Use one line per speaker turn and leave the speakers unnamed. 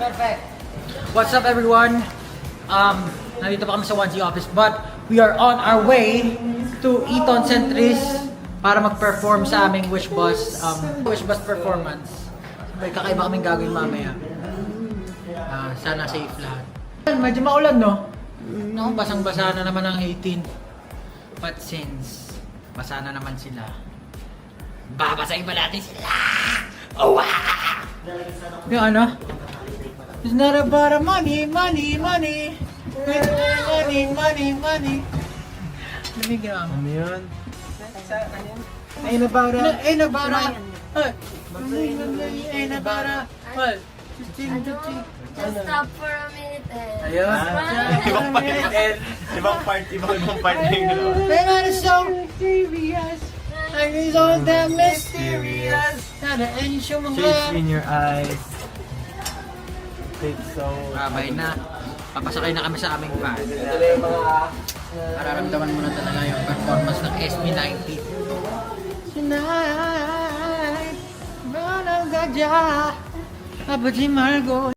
Perfect. What's up everyone? Nandito pa kami sa 1C office but we are on our way to Eton Centris para mag-perform sa aming Wish Bus performance. May kakaiba kaming gagawin mamaya. Sana safe lahat. Medyo maulan no? No, basang-basa na naman ang 18. But since basa na naman sila, babasahin ba natin sila? Oh, wow! Yung ano? It's not about money, money, money. Money, money, money. Lumigyan ako.
Ano yun?
Ain't about a, ain't about a. Ain't about a. What?
Just stop for a minute and...
Ayun.
Ibang part na yun.
They're not so serious. Like it's all that mysterious. Nadaan siya mga...
Shades in your eyes. Take so...
Babay na. Papasakay na kami sa aming van. Mararamdaman mo na talaga yung performance ng SB90. Tonight, Manang Gadya, Papa G. Margo.